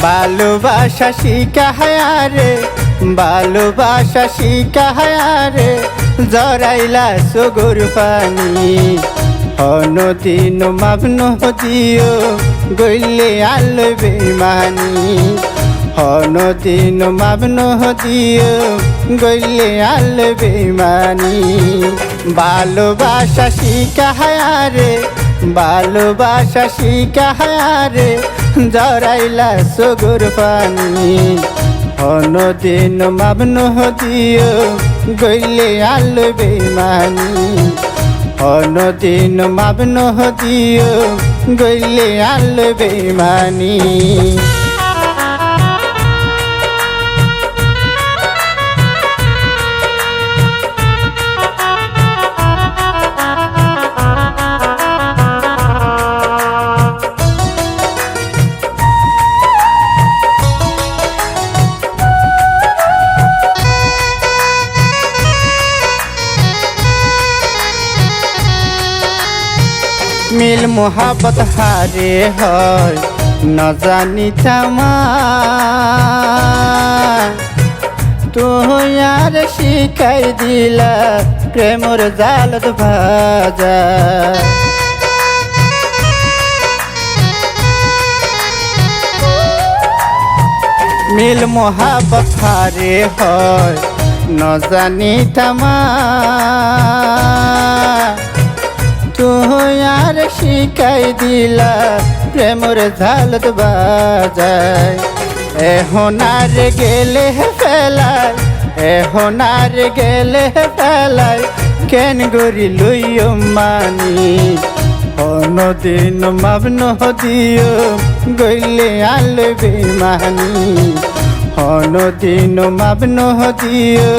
ভালোবাসা শিখায়া রে, ভালোবাসা শিখায়া রে, জরাইলা সগুর পানি। অনদিন মাবন দিও গইলে আলো বেমানি। অনদিন মাবন দিও গইলে আলো বেমানি। ভালোবাসা শিখায়া রে, ভালোবাসা শিখায়া রে, জরাইলা সগুর পানি। অনদিন মাবন দিও গইলে আলো বেমানি। অনদিন মাবন দিও গইলে আলো বেমানি। মিল মোহাবত হারে হয় না জানি থামা। তুই আর শিখাই দিলা প্রেমর জালত ভাজা। মিল মোহাবত হারে হয় না জানি থামা। তুই আর শিখাই দিলা প্রেমর ঝালত বাজায়। এখন আর গেলে ফেলায়, এখন আর গেলে ফেলায়, কেন গরি লইও মানি। অনদিন মাবন দিও গইলে আলো বেমানি। অনদিন মাবন দিও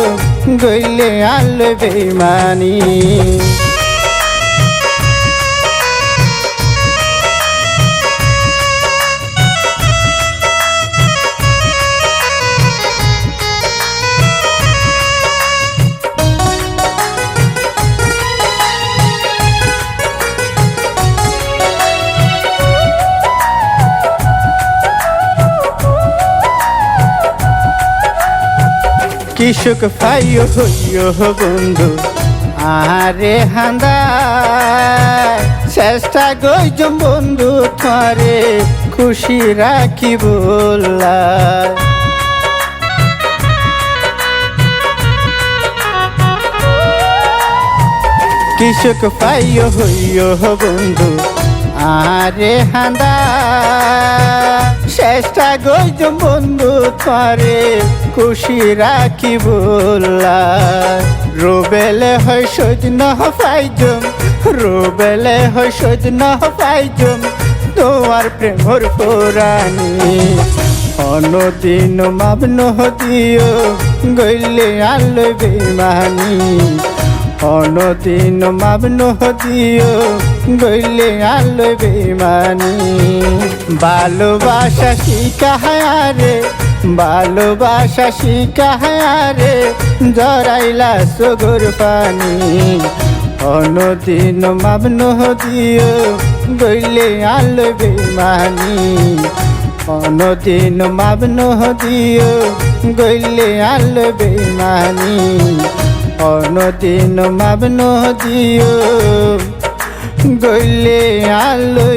গইলে আলো বেমানি। কি সুখ পাইও হইও বন্ধু আরে হান্দা। চেষ্টা গইজম বন্ধু তোমারে খুশি রাখি বললা। কি সুখ পাইও হইও বন্ধু আরে হান্দা। চেষ্টা গইজম বন্ধু তোমারে খুশি রাখি বললা। রোবেলে হয় সজন পাইজম, রোবেলে হয় সজন পাইজম তোমার প্রেমর পুরানি। অনদিন মাবন দিও গইলে আলো বেমানি। অনদিন মাবন দিও গইলে আলো বেমানি। ভালোবাসা শিখায়া রে, ভালোবাসা শিখায়া রে, জরাইলা সগুর পানি। অনদিন মাবন দিও গইলে আলো বেমানি। অনদিন মাবন দিও গইলে আলো বেমানি। অনদিন মাবন দিও গইলে আলো